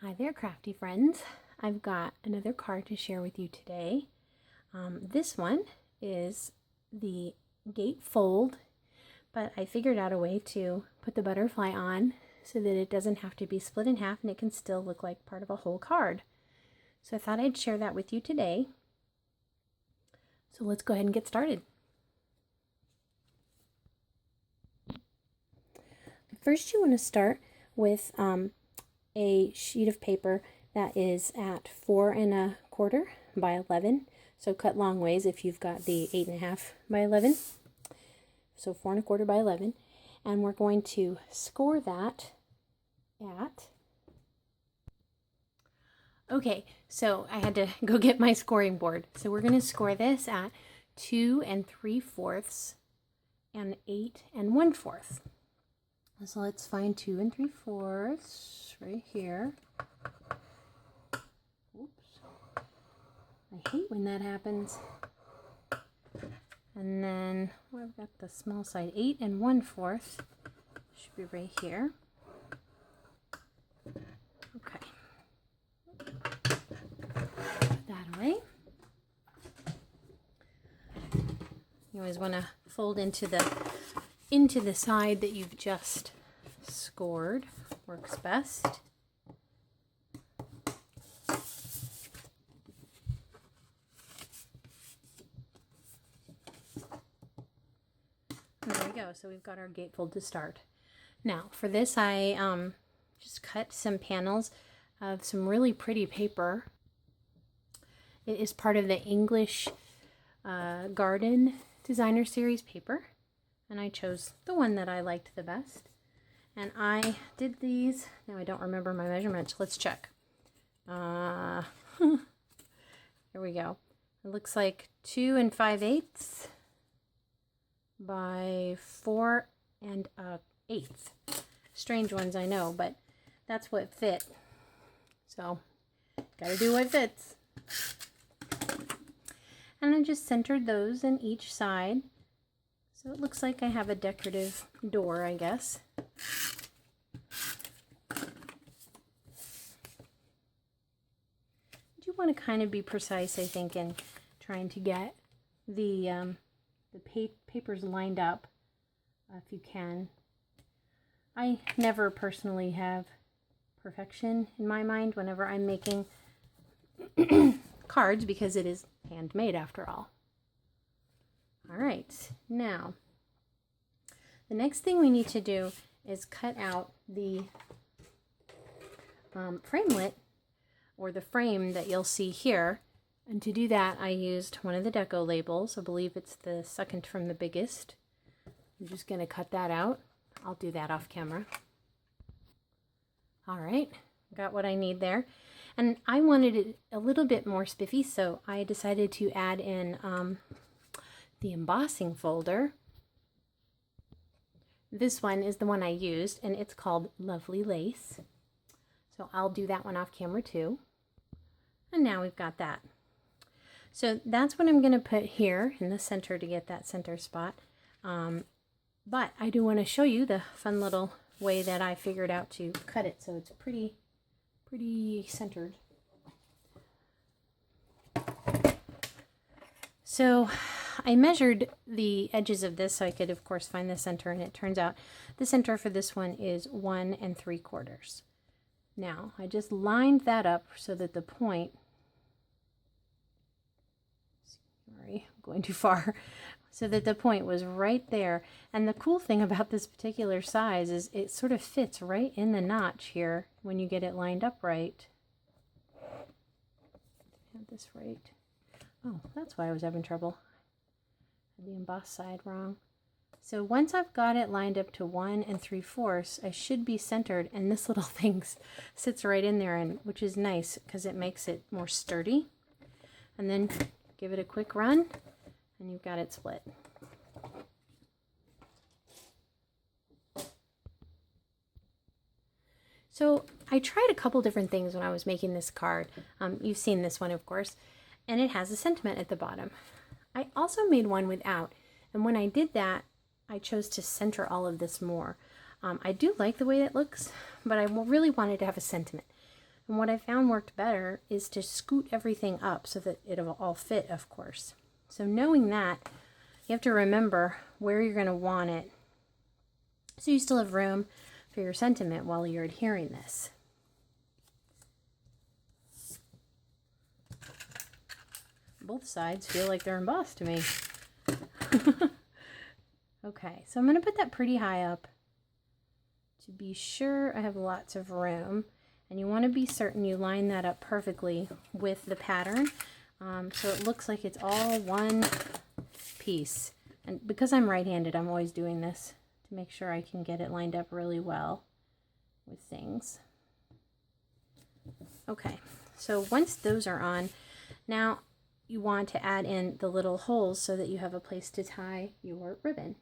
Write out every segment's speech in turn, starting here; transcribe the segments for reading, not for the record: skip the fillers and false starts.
Hi there, crafty friends. I've got another card to share with you today. This one is the gatefold, but I figured out a way to put the butterfly on so that it doesn't have to be split in half and it can still look like part of a whole card. So I thought I'd share that with you today. So let's go ahead and get started. First, you want to start with a sheet of paper that is at 4 1/4 by 11. So cut long ways if you've got the 8 1/2 by 11. So 4 1/4 by 11. And we're going to score that at... Okay, so I had to go get my scoring board. So we're going to score this at 2 3/4 and 8 1/4. So let's find 2 3/4 right here. Oops. I hate when that happens. And then I've got the small side, 8 1/4 should be right here. Okay. Put that away. You always want to fold into the side that you've just scored. Works best. There we go. So we've got our gatefold to start. Now for this I just cut some panels of some really pretty paper. It is part of the English Garden Designer Series paper. And I chose the one that I liked the best. And I did these. Now I don't remember my measurements. Let's check. Here we go. It looks like 2 5/8 by 4 1/8. Strange ones, I know, but that's what fit. So, gotta do what fits. And I just centered those in each side. So it looks like I have a decorative door, I guess. You want to kind of be precise, I think, in trying to get the papers lined up, if you can. I never personally have perfection in my mind whenever I'm making cards, because it is handmade after all. All right, now the next thing we need to do is cut out the framelit, or the frame that you'll see here. And to do that, I used one of the deco labels. I believe it's the second from the biggest. I'm just going to cut that out. I'll do that off camera. All right, got what I need there. And I wanted it a little bit more spiffy, so I decided to add in the embossing folder. This one is the one I used, and it's called Lovely Lace. So I'll do that one off camera too. And now we've got that. So that's what I'm going to put here in the center to get that center spot. But I do want to show you the fun little way that I figured out to cut it, so it's pretty centered. So I measured the edges of this so I could, of course, find the center, and it turns out the center for this one is 1 3/4. Now, I just lined that up so that the point, sorry, I'm going too far, so that the point was right there. And the cool thing about this particular size is it sort of fits right in the notch here when you get it lined up right. Have this right. Oh, that's why I was having trouble. I had the embossed side wrong. So once I've got it lined up to 1 3/4, I should be centered, and this little thing sits right in there, and which is nice because it makes it more sturdy. And then give it a quick run, and you've got it split. So I tried a couple different things when I was making this card. You've seen this one, of course, and it has a sentiment at the bottom. I also made one without, and when I did that, I chose to center all of this more. I do like the way it looks, but I really wanted to have a sentiment. And what I found worked better is to scoot everything up so that it'll all fit, of course. So knowing that, you have to remember where you're going to want it so you still have room for your sentiment while you're adhering this. Both sides feel like they're embossed to me. Okay, so I'm going to put that pretty high up to be sure I have lots of room. And you want to be certain you line that up perfectly with the pattern so it looks like it's all one piece. And because I'm right-handed, I'm always doing this to make sure I can get it lined up really well with things. Okay, so once those are on, now you want to add in the little holes so that you have a place to tie your ribbon.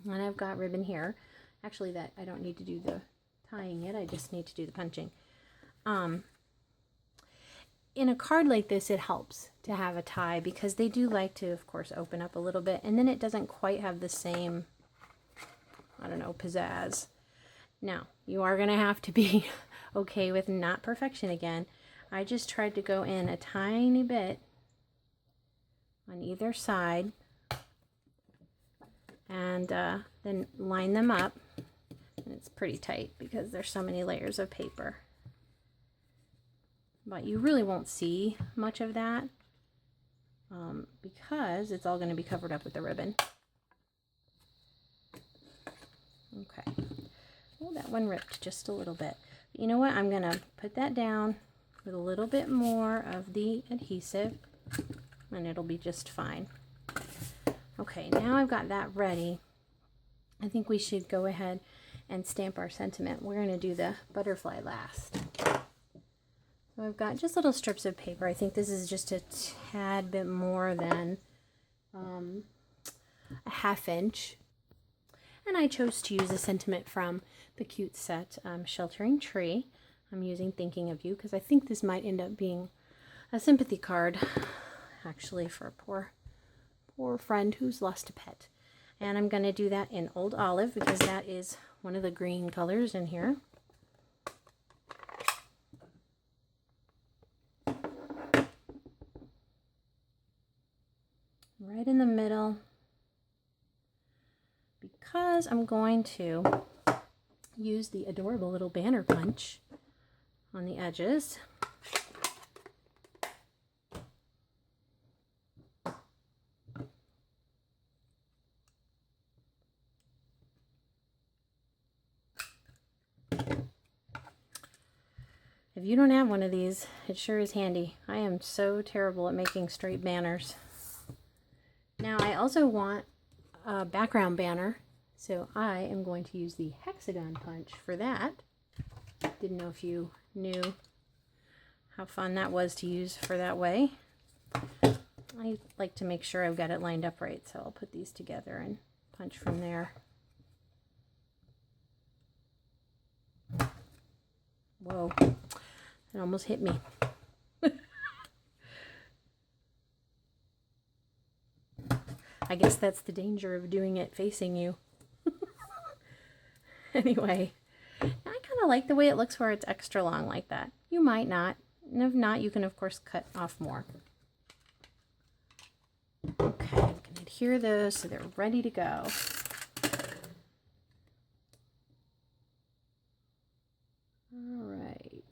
And I've got ribbon here. Actually, that I don't need to do the tying it, I just need to do the punching. In a card like this, it helps to have a tie because they do like to, of course, open up a little bit, and then it doesn't quite have the same, I don't know, pizzazz. Now, you are going to have to be okay with not perfection again. I just tried to go in a tiny bit on either side and then line them up. And it's pretty tight because there's so many layers of paper. But you really won't see much of that because it's all going to be covered up with the ribbon. Okay. Oh, that one ripped just a little bit. But you know what? I'm going to put that down with a little bit more of the adhesive and it'll be just fine. Okay, now I've got that ready. I think we should go ahead and stamp our sentiment. We're going to do the butterfly last. So I've got just little strips of paper. I think this is just a tad bit more than a ½ inch. And I chose to use a sentiment from the cute set Sheltering Tree. I'm using Thinking of You because I think this might end up being a sympathy card, actually, for a poor friend who's lost a pet. And I'm going to do that in Old Olive because that is one of the green colors in here. Right in the middle, because I'm going to use the adorable little banner punch on the edges. If you don't have one of these, it sure is handy. I am so terrible at making straight banners. Now I also want a background banner, so I am going to use the hexagon punch for that. Didn't know if you knew how fun that was to use for that way. I like to make sure I've got it lined up right, so I'll put these together and punch from there. Whoa, it almost hit me. I guess that's the danger of doing it facing you. Anyway, I kind of like the way it looks where it's extra long like that. You might not, and if not, you can of course cut off more. Okay, I'm going to adhere those so they're ready to go. Alright,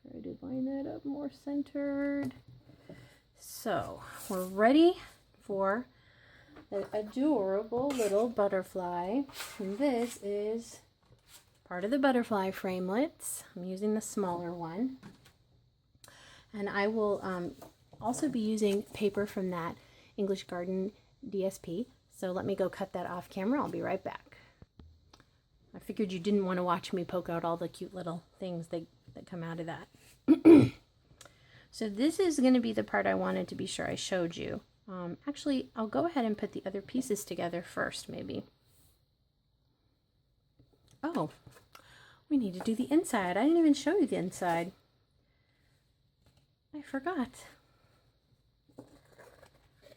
try to line that up more centered. So, we're ready for an adorable little butterfly. And this is part of the butterfly framelits. I'm using the smaller one. And I will also be using paper from that English Garden DSP. So let me go cut that off camera. I'll be right back. I figured you didn't want to watch me poke out all the cute little things that come out of that. So this is going to be the part I wanted to be sure I showed you. Actually, I'll go ahead and put the other pieces together first, maybe. Oh, we need to do the inside. I didn't even show you the inside. I forgot.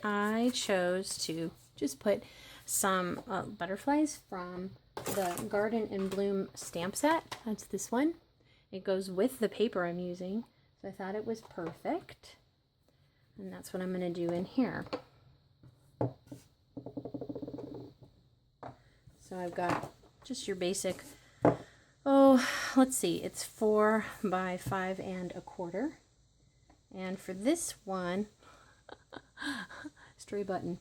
I chose to just put some butterflies from the Garden and Bloom stamp set. That's this one. it goes with the paper I'm using. So I thought it was perfect. And that's what I'm going to do in here. So I've got just your basic, oh, let's see, it's 4 by 5 1/4. And for this one, stray button.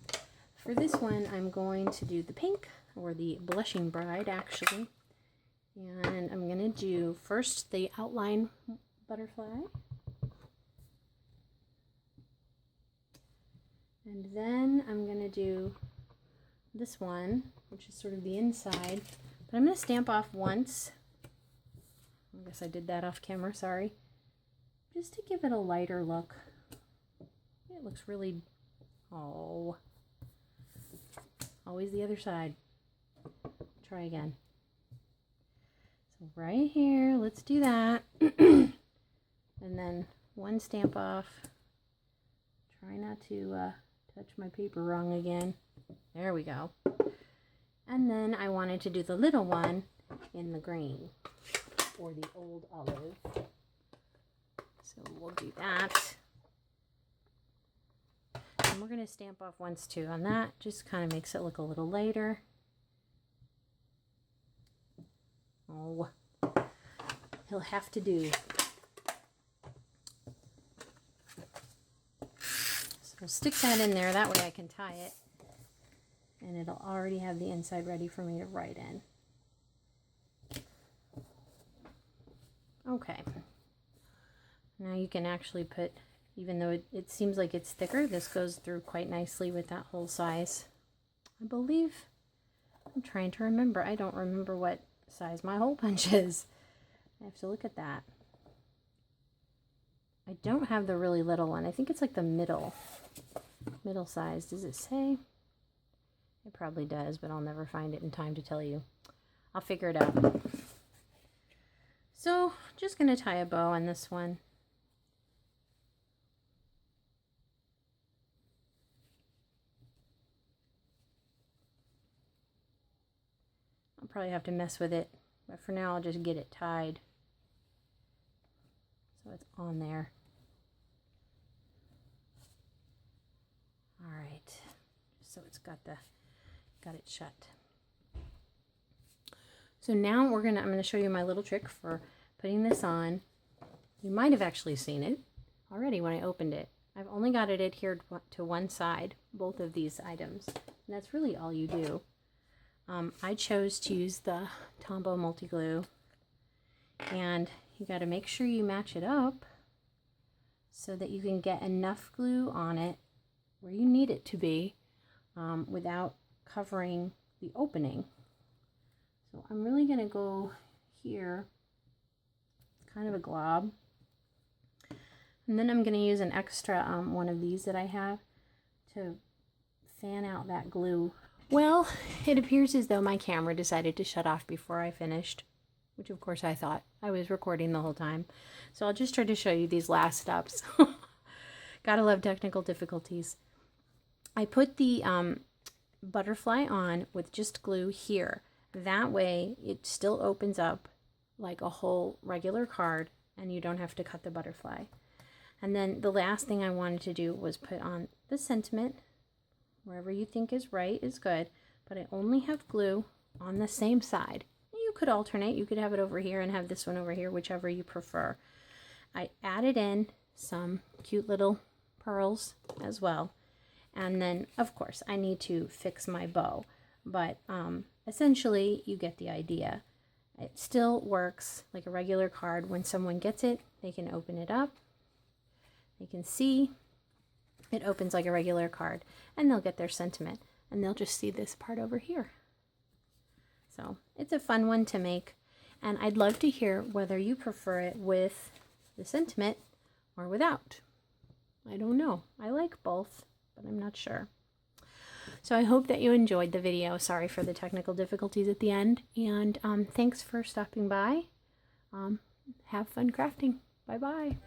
For this one, I'm going to do the pink, or the blushing bride, actually. And I'm going to do first the outline butterfly. And then I'm going to do this one, which is sort of the inside. But I'm going to stamp off once. I guess I did that off camera, sorry. Just to give it a lighter look. It looks really, oh, always the other side. Try again. So right here, let's do that. And then one stamp off. Try not to touch my paper wrong again. There we go. And then I wanted to do the little one in the green, or the old olive. So we'll do that. And we're going to stamp off once too on that. Just kind of makes it look a little lighter. Oh, he'll have to do. So we'll stick that in there. That way I can tie it. And it'll already have the inside ready for me to write in. Okay. Now you can actually put, even though it seems like it's thicker, this goes through quite nicely with that whole size. I believe, I'm trying to remember. I don't remember what size my hole punch is. I have to look at that. I don't have the really little one. I think it's like the middle size. Does it say? It probably does, but I'll never find it in time to tell you. I'll figure it out. So, just going to tie a bow on this one. I'll probably have to mess with it, but for now I'll just get it tied so it's on there. All right, so it's got it shut. So now I'm gonna show you my little trick for putting this on. You might have actually seen it already when I opened it. I've only got it adhered to one side, both of these items, and that's really all you do. I chose to use the Tombow multi-glue, and you got to make sure you match it up so that you can get enough glue on it where you need it to be without covering the opening. So I'm really going to go here, kind of a glob, and then I'm going to use an extra one of these that I have to fan out that glue. Well, it appears as though my camera decided to shut off before I finished, which of course I thought I was recording the whole time. So I'll just try to show you these last steps. Gotta love technical difficulties. I put the butterfly on with just glue here. That way it still opens up like a whole regular card and you don't have to cut the butterfly. And then the last thing I wanted to do was put on the sentiment. Wherever you think is right is good, but I only have glue on the same side. You could alternate. You could have it over here and have this one over here, whichever you prefer. I added in some cute little pearls as well. And then, of course, I need to fix my bow. But essentially, you get the idea. It still works like a regular card. When someone gets it, they can open it up. They can see it opens like a regular card, and they'll get their sentiment, and they'll just see this part over here. So it's a fun one to make, and I'd love to hear whether you prefer it with the sentiment or without. I don't know. I like both, but I'm not sure. So I hope that you enjoyed the video. Sorry for the technical difficulties at the end, and thanks for stopping by. Have fun crafting. Bye-bye.